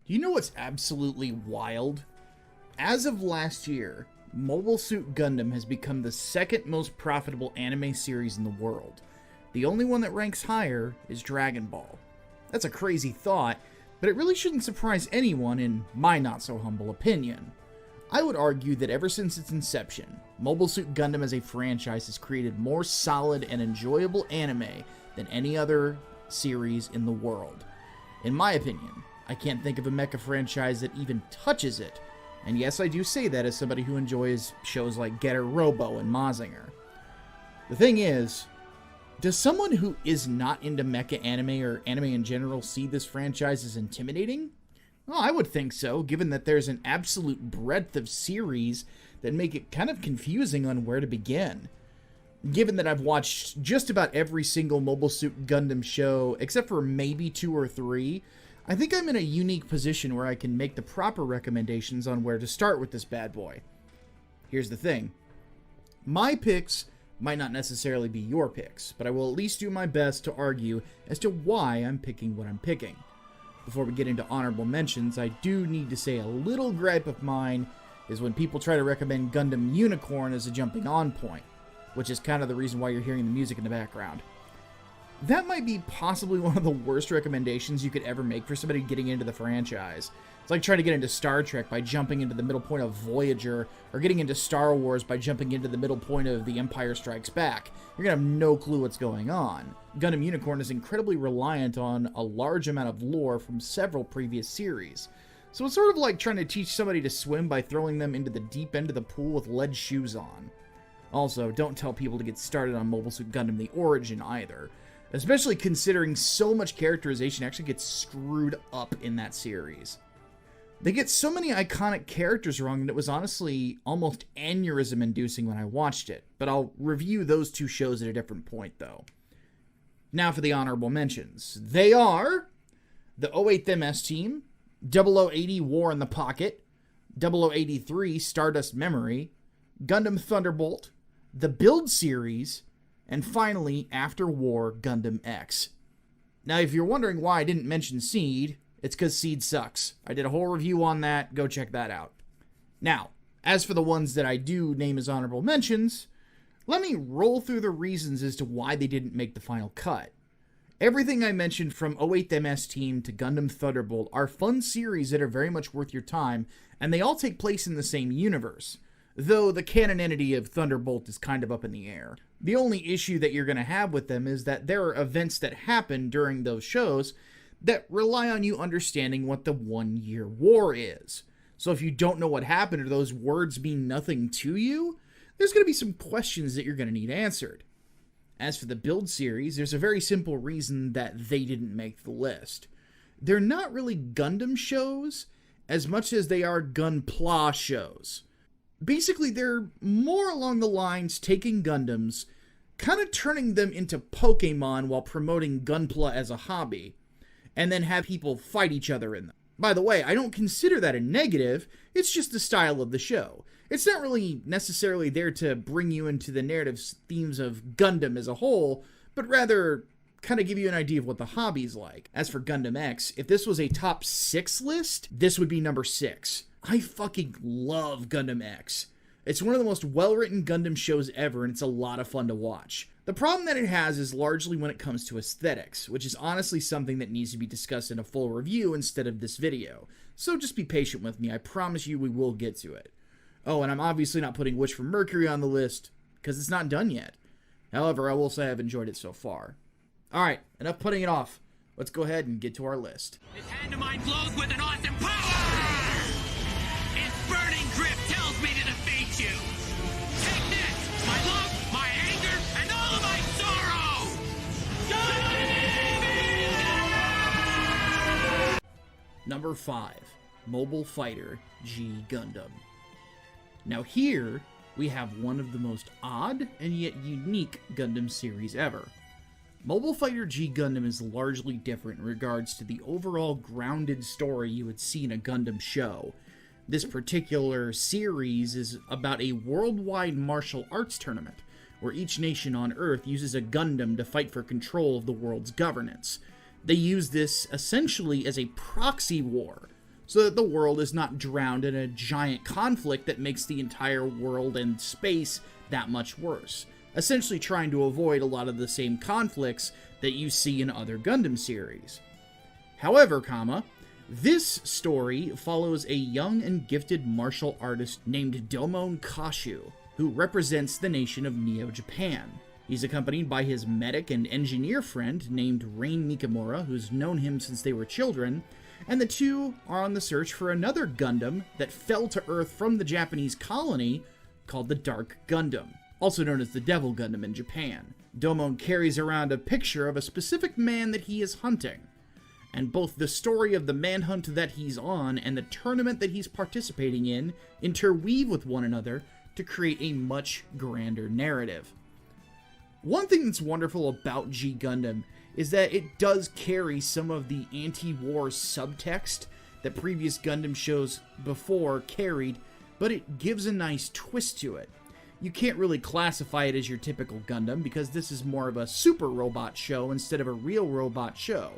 Do you know what's absolutely wild? As of last year, Mobile Suit Gundam has become the second most profitable anime series in the world. The only one that ranks higher is Dragon Ball. That's a crazy thought, but it really shouldn't surprise anyone in my not-so-humble opinion. I would argue that ever since its inception, Mobile Suit Gundam as a franchise has created more solid and enjoyable anime than any other series in the world. In my opinion, I can't think of a mecha franchise that even touches it. And yes, I do say that as somebody who enjoys shows like Getter Robo and Mazinger. The thing is, does someone who is not into mecha anime or anime in general see this franchise as intimidating? Well, I would think so, given that there's an absolute breadth of series that make it kind of confusing on where to begin. Given that I've watched just about every single Mobile Suit Gundam show, except for maybe 2 or 3, I think I'm in a unique position where I can make the proper recommendations on where to start with this bad boy. Here's the thing. My picks might not necessarily be your picks, but I will at least do my best to argue as to why I'm picking what I'm picking. Before we get into honorable mentions, I do need to say a little gripe of mine is when people try to recommend Gundam Unicorn as a jumping on point, which is kind of the reason why you're hearing the music in the background. That might be possibly one of the worst recommendations you could ever make for somebody getting into the franchise. It's like trying to get into Star Trek by jumping into the middle point of Voyager, or getting into Star Wars by jumping into the middle point of The Empire Strikes Back. You're going to have no clue what's going on. Gundam Unicorn is incredibly reliant on a large amount of lore from several previous series. So it's sort of like trying to teach somebody to swim by throwing them into the deep end of the pool with lead shoes on. Also, don't tell people to get started on Mobile Suit Gundam The Origin either. Especially considering so much characterization actually gets screwed up in that series. They get so many iconic characters wrong that it was honestly almost aneurysm-inducing when I watched it, but I'll review those two shows at a different point, though. Now for the honorable mentions. They are the 08th MS Team, 0080 War in the Pocket, 0083 Stardust Memory, Gundam Thunderbolt, the Build Series, and finally, After War, Gundam X. Now, if you're wondering why I didn't mention Seed, it's because Seed sucks. I did a whole review on that. Go check that out. Now, as for the ones that I do name as honorable mentions, let me roll through the reasons as to why they didn't make the final cut. Everything I mentioned from 08th MS Team to Gundam Thunderbolt are fun series that are very much worth your time, and they all take place in the same universe. Though the canonity of Thunderbolt is kind of up in the air. The only issue that you're going to have with them is that there are events that happen during those shows that rely on you understanding what the 1 year war is. So if you don't know what happened or those words mean nothing to you, there's going to be some questions that you're going to need answered. As for the Build series, there's a very simple reason that they didn't make the list. They're not really Gundam shows as much as they are Gunpla shows. Basically, they're more along the lines taking Gundams, kind of turning them into Pokemon while promoting Gunpla as a hobby, and then have people fight each other in them. By the way, I don't consider that a negative, it's just the style of the show. It's not really necessarily there to bring you into the narrative themes of Gundam as a whole, but rather kind of give you an idea of what the hobby's like. As for Gundam X, if this was a top 6 list, this would be number 6. I fucking love Gundam X. It's one of the most well-written Gundam shows ever, and it's a lot of fun to watch. The problem that it has is largely when it comes to aesthetics, which is honestly something that needs to be discussed in a full review instead of this video. So just be patient with me, I promise you we will get to it. Oh, and I'm obviously not putting Wish for Mercury on the list, because it's not done yet. However, I will say I've enjoyed it so far. Alright, enough putting it off. Let's go ahead and get to our list. This hand of mine glows with an awesome power! Its burning grip tells me to defeat you! Take this! My love, my anger, and all of my sorrow! Number 5. Mobile Fighter G Gundam. Now here, we have one of the most odd and yet unique Gundam series ever. Mobile Fighter G Gundam is largely different in regards to the overall grounded story you would see in a Gundam show. This particular series is about a worldwide martial arts tournament, where each nation on Earth uses a Gundam to fight for control of the world's governance. They use this essentially as a proxy war, so that the world is not drowned in a giant conflict that makes the entire world and space that much worse. Essentially trying to avoid a lot of the same conflicts that you see in other Gundam series. However, this story follows a young and gifted martial artist named Domon Kashu, who represents the nation of Neo-Japan. He's accompanied by his medic and engineer friend named Rain Mikamura, who's known him since they were children, and the two are on the search for another Gundam that fell to Earth from the Japanese colony called the Dark Gundam, also known as the Devil Gundam in Japan. Domon carries around a picture of a specific man that he is hunting, and both the story of the manhunt that he's on and the tournament that he's participating in interweave with one another to create a much grander narrative. One thing that's wonderful about G Gundam is that it does carry some of the anti-war subtext that previous Gundam shows before carried, but it gives a nice twist to it. You can't really classify it as your typical Gundam because this is more of a super robot show instead of a real robot show.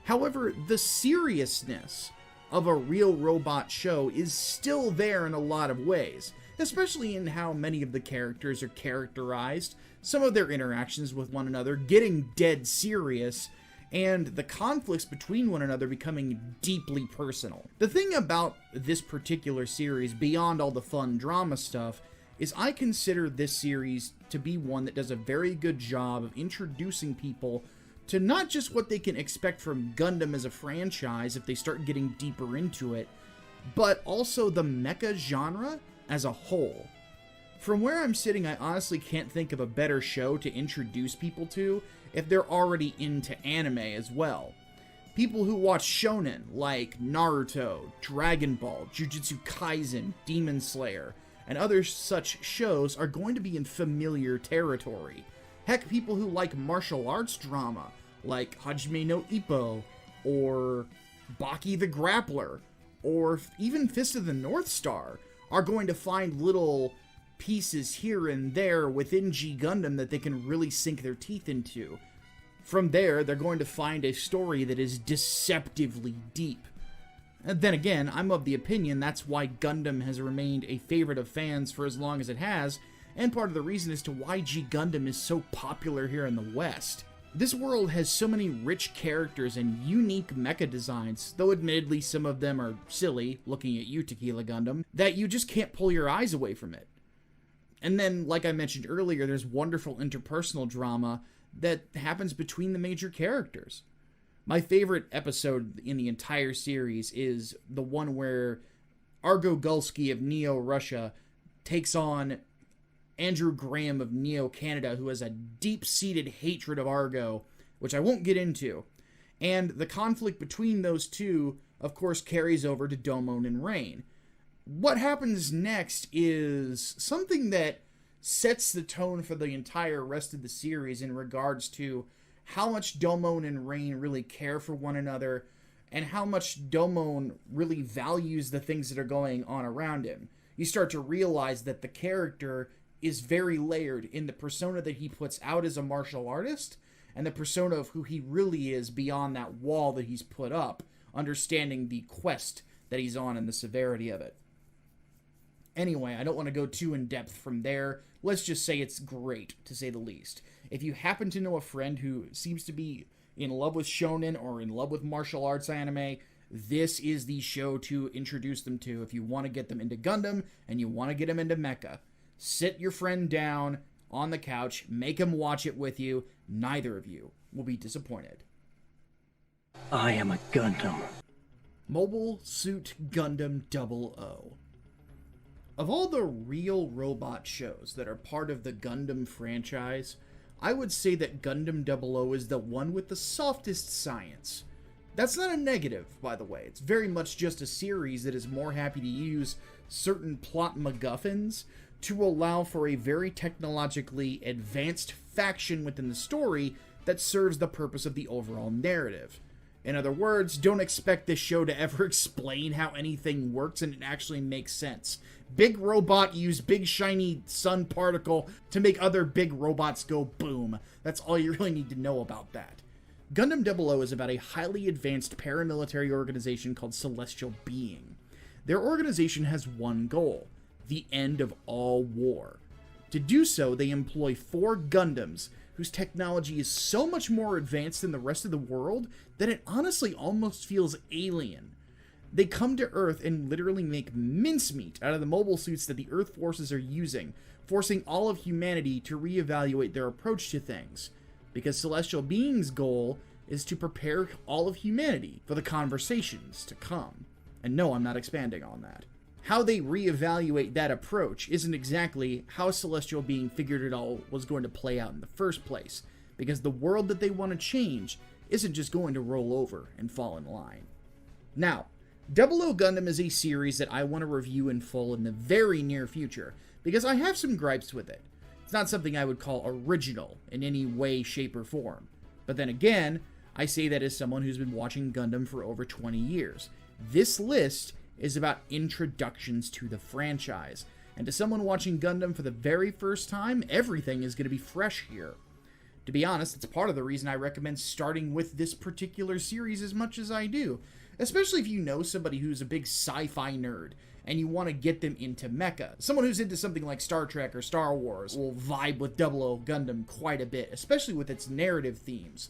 However, the seriousness of a real robot show is still there in a lot of ways, especially in how many of the characters are characterized, some of their interactions with one another getting dead serious, and the conflicts between one another becoming deeply personal. The thing about this particular series, beyond all the fun drama stuff, is I consider this series to be one that does a very good job of introducing people to not just what they can expect from Gundam as a franchise if they start getting deeper into it, but also the mecha genre as a whole. From where I'm sitting, I honestly can't think of a better show to introduce people to if they're already into anime as well. People who watch shonen like Naruto, Dragon Ball, Jujutsu Kaisen, Demon Slayer, and other such shows are going to be in familiar territory. Heck, people who like martial arts drama, like Hajime no Ippo, or Baki the Grappler, or even Fist of the North Star, are going to find little pieces here and there within G Gundam that they can really sink their teeth into. From there, they're going to find a story that is deceptively deep. And then again, I'm of the opinion that's why Gundam has remained a favorite of fans for as long as it has, and part of the reason as to why G Gundam is so popular here in the West. This world has so many rich characters and unique mecha designs, though admittedly some of them are silly, looking at you, Tequila Gundam, that you just can't pull your eyes away from it. And then, like I mentioned earlier, there's wonderful interpersonal drama that happens between the major characters. My favorite episode in the entire series is the one where Argo Gulski of Neo Russia takes on Andrew Graham of Neo Canada, who has a deep-seated hatred of Argo, which I won't get into. And the conflict between those two, of course, carries over to Domon and Rain. What happens next is something that sets the tone for the entire rest of the series in regards to how much Domon and Rain really care for one another, and how much Domon really values the things that are going on around him. You start to realize that the character is very layered in the persona that he puts out as a martial artist, and the persona of who he really is beyond that wall that he's put up, understanding the quest that he's on and the severity of it. Anyway, I don't want to go too in-depth from there. Let's just say it's great, to say the least. If you happen to know a friend who seems to be in love with shonen or in love with martial arts anime, this is the show to introduce them to if you want to get them into Gundam and you want to get them into mecha. Sit your friend down on the couch, make him watch it with you. Neither of you will be disappointed. I am a Gundam. Mobile Suit Gundam 00. Of all the real robot shows that are part of the Gundam franchise, I would say that Gundam 00 is the one with the softest science. That's not a negative, by the way. It's very much just a series that is more happy to use certain plot MacGuffins to allow for a very technologically advanced faction within the story that serves the purpose of the overall narrative. In other words, don't expect this show to ever explain how anything works and it actually makes sense. Big robot use big shiny sun particle to make other big robots go boom. That's all you really need to know about that. Gundam 00 is about a highly advanced paramilitary organization called Celestial Being. Their organization has one goal: the end of all war. To do so, they employ 4 Gundams whose technology is so much more advanced than the rest of the world that it honestly almost feels alien. They come to Earth and literally make mincemeat out of the mobile suits that the Earth forces are using, forcing all of humanity to reevaluate their approach to things, because Celestial Being's goal is to prepare all of humanity for the conversations to come. And no, I'm not expanding on that. How they reevaluate that approach isn't exactly how Celestial Being figured it all was going to play out in the first place, because the world that they want to change isn't just going to roll over and fall in line. Now, 00 Gundam is a series that I want to review in full in the very near future, because I have some gripes with it. It's not something I would call original in any way, shape, or form. But then again, I say that as someone who's been watching Gundam for over 20 years. This list is about introductions to the franchise, and to someone watching Gundam for the very first time, everything is going to be fresh here. To be honest, it's part of the reason I recommend starting with this particular series as much as I do, especially if you know somebody who's a big sci-fi nerd and you want to get them into mecha. Someone who's into something like Star Trek or Star Wars will vibe with 00 Gundam quite a bit, especially with its narrative themes.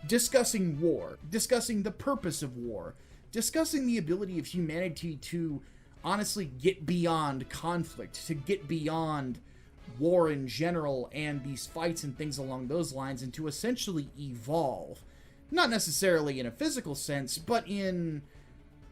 Discussing war, discussing the purpose of war, discussing the ability of humanity to honestly get beyond conflict, to get beyond war in general and these fights and things along those lines, and to essentially evolve. Not necessarily in a physical sense, but in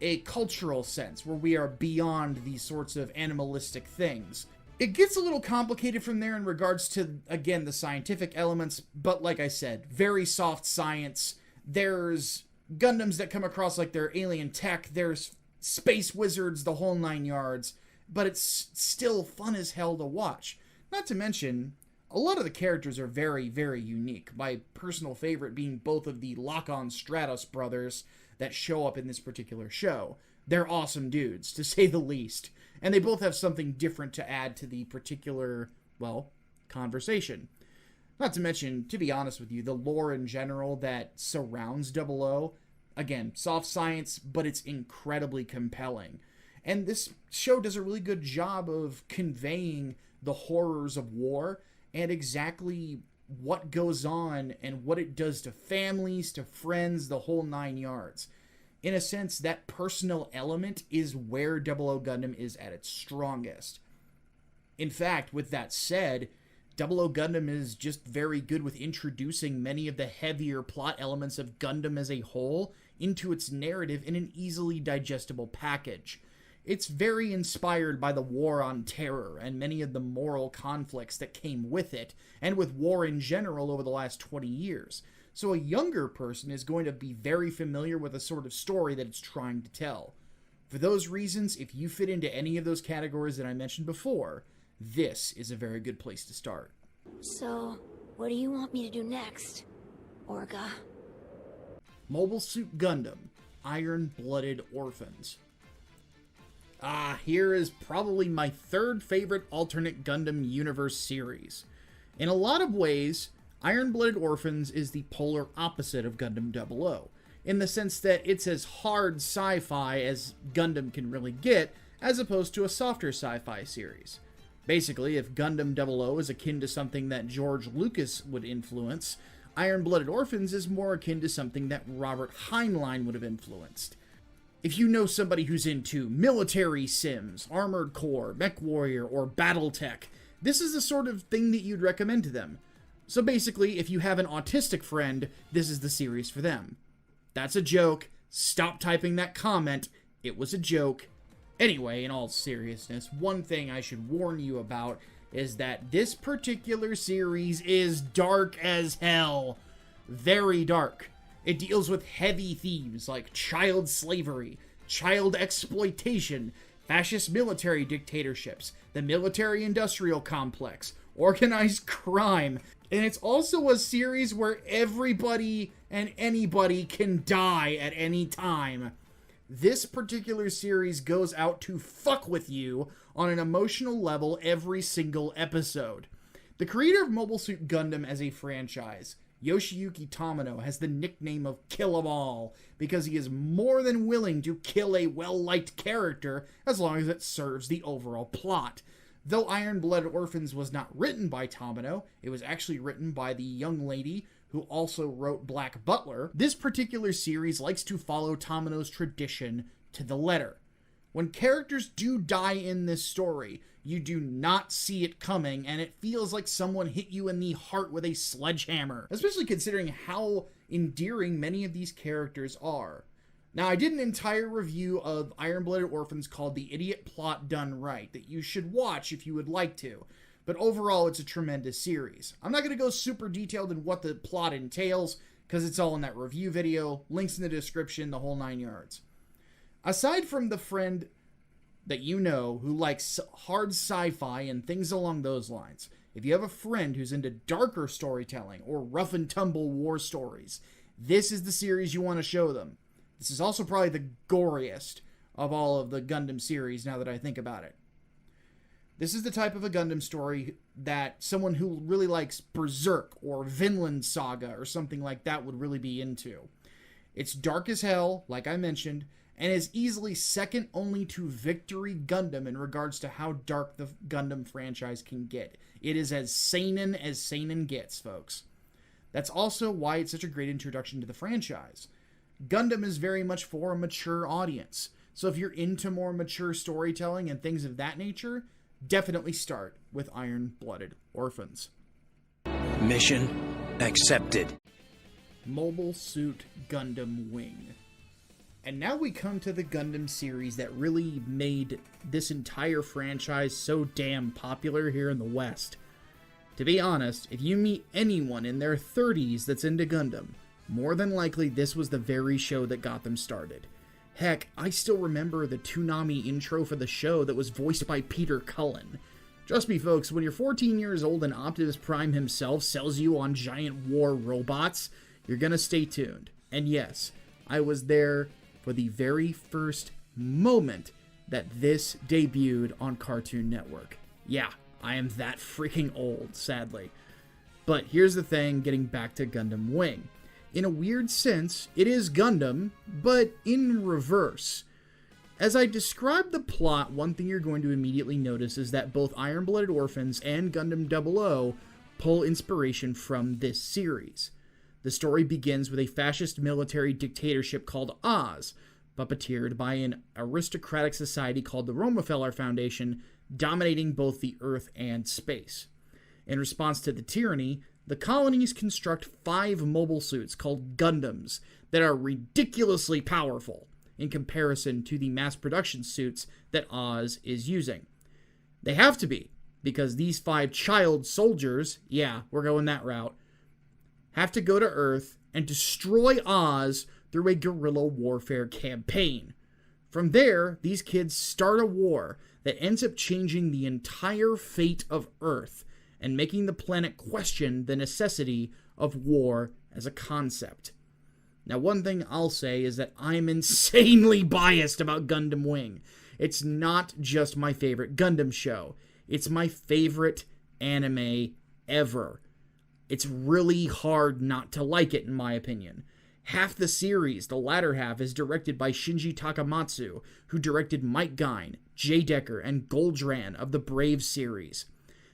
a cultural sense, where we are beyond these sorts of animalistic things. It gets a little complicated from there in regards to, again, the scientific elements, but like I said, very soft science. There's Gundams that come across like they're alien tech, there's space wizards, the whole 9 yards, but it's still fun as hell to watch. Not to mention, a lot of the characters are very, very unique. My personal favorite being both of the Lock-On Stratos brothers that show up in this particular show. They're awesome dudes, to say the least. And they both have something different to add to the particular, well, conversation. Not to mention, to be honest with you, the lore in general that surrounds 00, again, soft science, but it's incredibly compelling. And this show does a really good job of conveying the horrors of war and exactly what goes on and what it does to families, to friends, the whole 9 yards. In a sense, that personal element is where 00 Gundam is at its strongest. In fact, with that said, 00 Gundam is just very good with introducing many of the heavier plot elements of Gundam as a whole into its narrative in an easily digestible package. It's very inspired by the War on Terror and many of the moral conflicts that came with it, and with war in general over the last 20 years. So a younger person is going to be very familiar with the sort of story that it's trying to tell. For those reasons, if you fit into any of those categories that I mentioned before, this is a very good place to start. So, what do you want me to do next, Orga? Mobile Suit Gundam, Iron-Blooded Orphans. Here is probably my third favorite alternate Gundam universe series. In a lot of ways, Iron-Blooded Orphans is the polar opposite of Gundam 00, in the sense that it's as hard sci-fi as Gundam can really get, as opposed to a softer sci-fi series. Basically, if Gundam 00 is akin to something that George Lucas would influence, Iron-Blooded Orphans is more akin to something that Robert Heinlein would have influenced. If you know somebody who's into military sims, Armored Core, MechWarrior, or Battletech, this is the sort of thing that you'd recommend to them. So basically, if you have an autistic friend, this is the series for them. That's a joke. Stop typing that comment. It was a joke. Anyway, in all seriousness, one thing I should warn you about is that this particular series is dark as hell. Very dark. It deals with heavy themes like child slavery, child exploitation, fascist military dictatorships, the military-industrial complex, organized crime, and it's also a series where everybody and anybody can die at any time. This particular series goes out to fuck with you on an emotional level every single episode. The creator of Mobile Suit Gundam as a franchise Yoshiyuki Tamino has the nickname of Kill 'em All because he is more than willing to kill a well-liked character as long as it serves the overall plot. Though Iron-Blooded Orphans was not written by Tamino, it was actually written by the young lady who also wrote Black Butler. This particular series likes to follow Tamino's tradition to the letter. When characters do die in this story, you do not see it coming, and it feels like someone hit you in the heart with a sledgehammer, especially considering how endearing many of these characters are. Now, I did an entire review of Iron-Blooded Orphans called The Idiot Plot Done Right that you should watch if you would like to, but overall it's a tremendous series. I'm not going to go super detailed in what the plot entails, because it's all in that review video, links in the description, the whole 9 yards. Aside from the friend that you know who likes hard sci-fi and things along those lines, if you have a friend who's into darker storytelling or rough and tumble war stories, this is the series you want to show them. This is also probably the goriest of all of the Gundam series now that I think about it. This is the type of a Gundam story that someone who really likes Berserk or Vinland Saga or something like that would really be into. It's dark as hell, like I mentioned, and is easily second only to Victory Gundam in regards to how dark the Gundam franchise can get. It is as seinen gets, folks. That's also why it's such a great introduction to the franchise. Gundam is very much for a mature audience, so if you're into more mature storytelling and things of that nature, definitely start with Iron-Blooded Orphans. Mission accepted. Mobile Suit Gundam Wing. And now we come to the Gundam series that really made this entire franchise so damn popular here in the West. To be honest, if you meet anyone in their 30s that's into Gundam, more than likely this was the very show that got them started. Heck, I still remember the Toonami intro for the show that was voiced by Peter Cullen. Trust me folks, when you're 14 years old and Optimus Prime himself sells you on giant war robots, you're gonna stay tuned. And yes, I was there for the very first moment that this debuted on Cartoon Network. Yeah, I am that freaking old, sadly. But here's the thing, getting back to Gundam Wing. In a weird sense, it is Gundam, but in reverse. As I describe the plot, one thing you're going to immediately notice is that both Iron-Blooded Orphans and Gundam 00 pull inspiration from this series. The story begins with a fascist military dictatorship called Oz, puppeteered by an aristocratic society called the Rockefeller Foundation, dominating both the Earth and space. In response to the tyranny, the colonies construct 5 mobile suits called Gundams that are ridiculously powerful in comparison to the mass production suits that Oz is using. They have to be, because these 5 child soldiers, yeah, we're going that route, have to go to Earth and destroy Oz through a guerrilla warfare campaign. From there, these kids start a war that ends up changing the entire fate of Earth and making the planet question the necessity of war as a concept. Now, one thing I'll say is that I'm insanely biased about Gundam Wing. It's not just my favorite Gundam show. It's my favorite anime ever. It's really hard not to like it, in my opinion. Half the series, the latter half, is directed by Shinji Takamatsu, who directed Mike Gein, Jay Decker, and Goldran of the Brave series.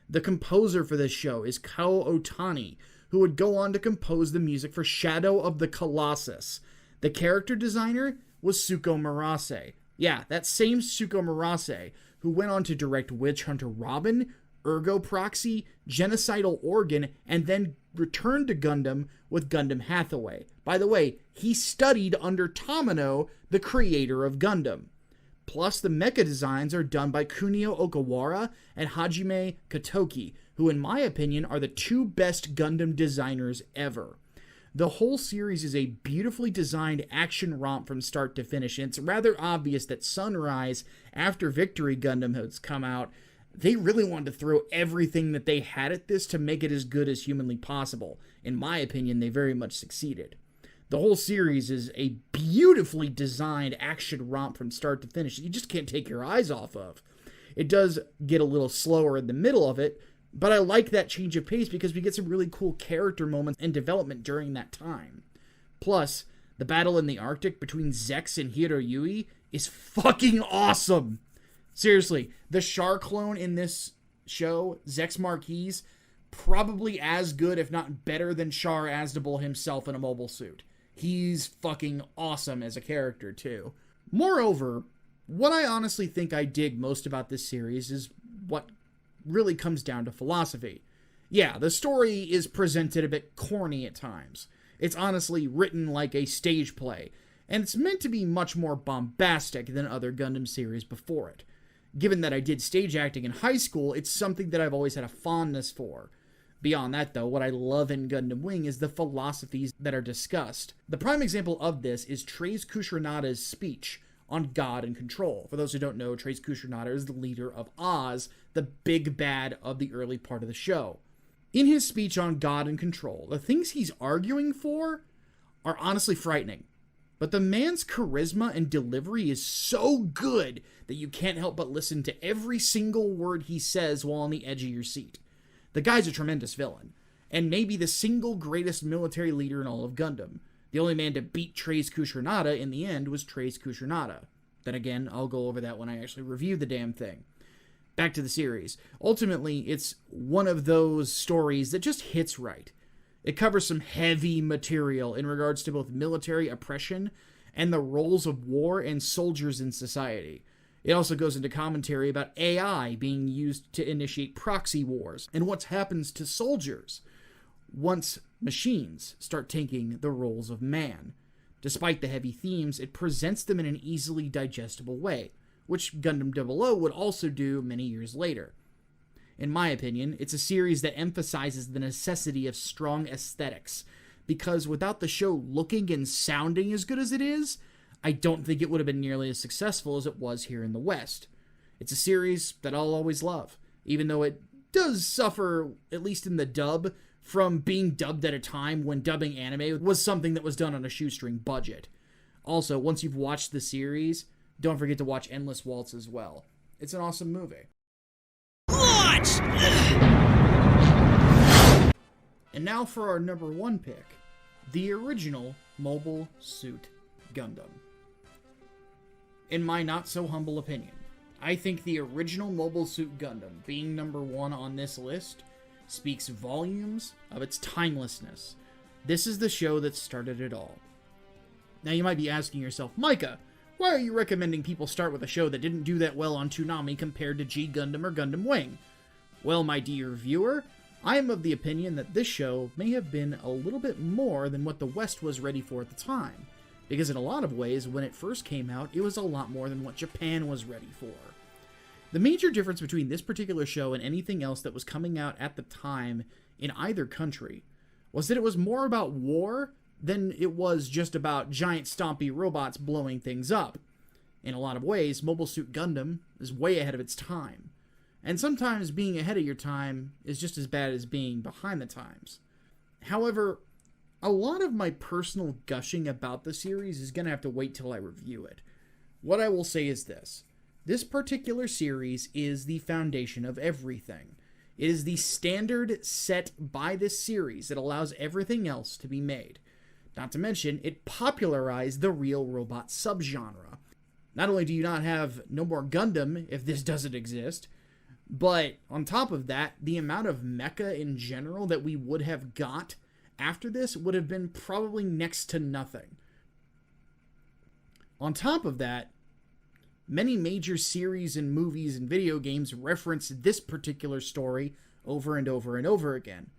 The composer for this show is Kao Otani, who would go on to compose the music for Shadow of the Colossus. The character designer was Suko Murase. Yeah, that same Suko Murase, who went on to direct Witch Hunter Robin, Ergo Proxy, Genocidal Organ, and then returned to Gundam with Gundam Hathaway. By the way, he studied under Tamino, the creator of Gundam. Plus, the mecha designs are done by Kunio Okawara and Hajime Katoki, who in my opinion are the 2 best Gundam designers ever. The whole series is a beautifully designed action romp from start to finish, and it's rather obvious that Sunrise, after Victory Gundam has come out, they really wanted to throw everything that they had at this to make it as good as humanly possible. In my opinion, they very much succeeded. The whole series is a beautifully designed action romp from start to finish that you just can't take your eyes off of. It does get a little slower in the middle of it, But I like that change of pace because we get some really cool character moments and development during that time. Plus, the battle in the Arctic between Zex and Hiroyui is fucking awesome. Seriously, the Char clone in this show, Zex Marquise, probably as good, if not better, than Char Aznable himself in a mobile suit. He's fucking awesome as a character, too. Moreover, what I honestly think I dig most about this series is what really comes down to philosophy. Yeah, the story is presented a bit corny at times. It's honestly written like a stage play, and it's meant to be much more bombastic than other Gundam series before it. Given that I did stage acting in high school, it's something that I've always had a fondness for. Beyond that, though, what I love in Gundam Wing is the philosophies that are discussed. The prime example of this is Treize Kushrunada's speech on God and Control. For those who don't know, Treize Kushrunada is the leader of Oz, the big bad of the early part of the show. In his speech on God and Control, the things he's arguing for are honestly frightening. But the man's charisma and delivery is so good that you can't help but listen to every single word he says while on the edge of your seat. The guy's a tremendous villain, and maybe the single greatest military leader in all of Gundam. The only man to beat Treize Kushrunada in the end was Treize Kushrunada. Then again, I'll go over that when I actually review the damn thing. Back to the series. Ultimately, it's one of those stories that just hits right. It covers some heavy material in regards to both military oppression and the roles of war and soldiers in society. It also goes into commentary about AI being used to initiate proxy wars and what happens to soldiers once machines start taking the roles of man. Despite the heavy themes, it presents them in an easily digestible way, which Gundam 00 would also do many years later. In my opinion, it's a series that emphasizes the necessity of strong aesthetics, because without the show looking and sounding as good as it is, I don't think it would have been nearly as successful as it was here in the West. It's a series that I'll always love, even though it does suffer, at least in the dub, from being dubbed at a time when dubbing anime was something that was done on a shoestring budget. Also, once you've watched the series, don't forget to watch Endless Waltz as well. It's an awesome movie. Launch! And now for our number one pick, the original Mobile Suit Gundam. In my not-so-humble opinion, I think the original Mobile Suit Gundam, being number one on this list, speaks volumes of its timelessness. This is the show that started it all. Now you might be asking yourself, Micah, why are you recommending people start with a show that didn't do that well on Toonami compared to G Gundam or Gundam Wing? Well, my dear viewer, I am of the opinion that this show may have been a little bit more than what the West was ready for at the time, because in a lot of ways, when it first came out, it was a lot more than what Japan was ready for. The major difference between this particular show and anything else that was coming out at the time in either country was that it was more about war than it was just about giant stompy robots blowing things up. In a lot of ways, Mobile Suit Gundam is way ahead of its time. And sometimes being ahead of your time is just as bad as being behind the times. However, a lot of my personal gushing about the series is going to have to wait till I review it. What I will say is this. This particular series is the foundation of everything. It is the standard set by this series that allows everything else to be made. Not to mention, it popularized the real robot subgenre. Not only do you not have No More Gundam if this doesn't exist, but on top of that, the amount of mecha in general that we would have got after this would have been probably next to nothing. On top of that, many major series and movies and video games reference this particular story over and over and over again.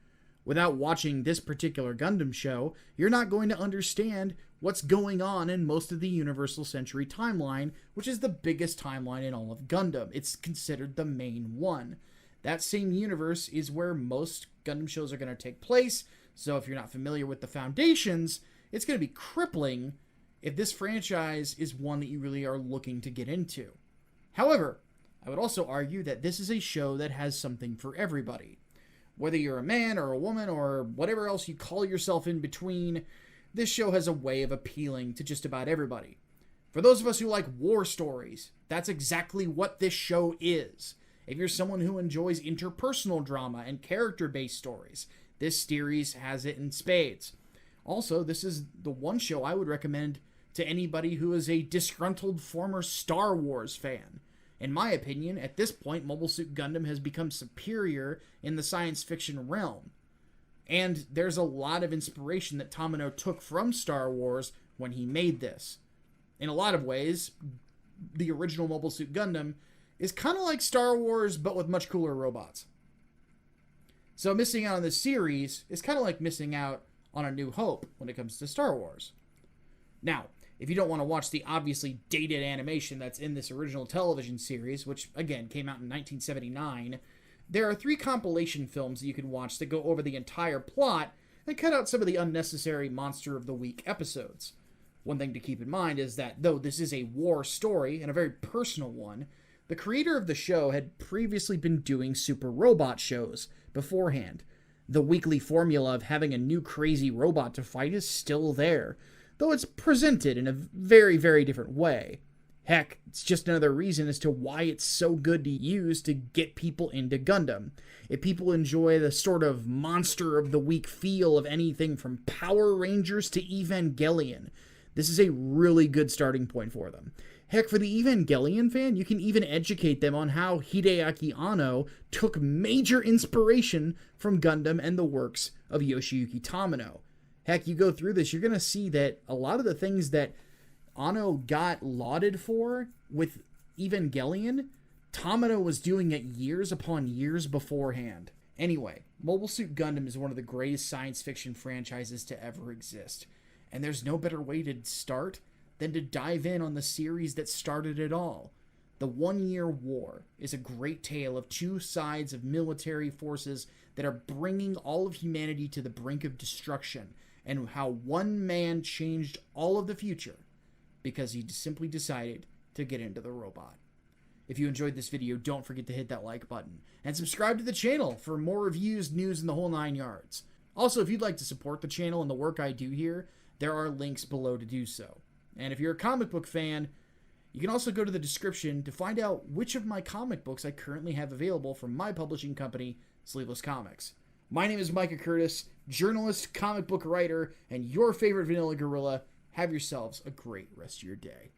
Without watching this particular Gundam show, you're not going to understand what's going on in most of the Universal Century timeline, which is the biggest timeline in all of Gundam. It's considered the main one. That same universe is where most Gundam shows are going to take place, so if you're not familiar with the foundations, it's going to be crippling if this franchise is one that you really are looking to get into. However, I would also argue that this is a show that has something for everybody. Whether you're a man or a woman or whatever else you call yourself in between, this show has a way of appealing to just about everybody. For those of us who like war stories, that's exactly what this show is. If you're someone who enjoys interpersonal drama and character-based stories, this series has it in spades. Also, this is the one show I would recommend to anybody who is a disgruntled former Star Wars fan. In my opinion, at this point, Mobile Suit Gundam has become superior in the science fiction realm. And there's a lot of inspiration that Tamino took from Star Wars when he made this. In a lot of ways, the original Mobile Suit Gundam is kind of like Star Wars, but with much cooler robots. So missing out on this series is kind of like missing out on A New Hope when it comes to Star Wars. Now, if you don't want to watch the obviously dated animation that's in this original television series, which again came out in 1979, there are 3 compilation films that you can watch that go over the entire plot and cut out some of the unnecessary Monster of the Week episodes. One thing to keep in mind is that though this is a war story and a very personal one, the creator of the show had previously been doing super robot shows beforehand. The weekly formula of having a new crazy robot to fight is still there, though it's presented in a very, very different way. Heck, it's just another reason as to why it's so good to use to get people into Gundam. If people enjoy the sort of Monster of the Week feel of anything from Power Rangers to Evangelion, this is a really good starting point for them. Heck, for the Evangelion fan, you can even educate them on how Hideaki Anno took major inspiration from Gundam and the works of Yoshiyuki Tamino. Heck, you go through this, you're going to see that a lot of the things that Anno got lauded for with Evangelion, Tamino was doing it years upon years beforehand. Anyway, Mobile Suit Gundam is one of the greatest science fiction franchises to ever exist. And there's no better way to start than to dive in on the series that started it all. The 1 Year War is a great tale of 2 sides of military forces that are bringing all of humanity to the brink of destruction, and how one man changed all of the future because he simply decided to get into the robot. If you enjoyed this video, don't forget to hit that like button, and subscribe to the channel for more reviews, news, and the whole 9 yards. Also, if you'd like to support the channel and the work I do here, there are links below to do so. And if you're a comic book fan, you can also go to the description to find out which of my comic books I currently have available from my publishing company, Sleeveless Comics. My name is Micah Curtis, journalist, comic book writer, and your favorite vanilla gorilla. Have yourselves a great rest of your day.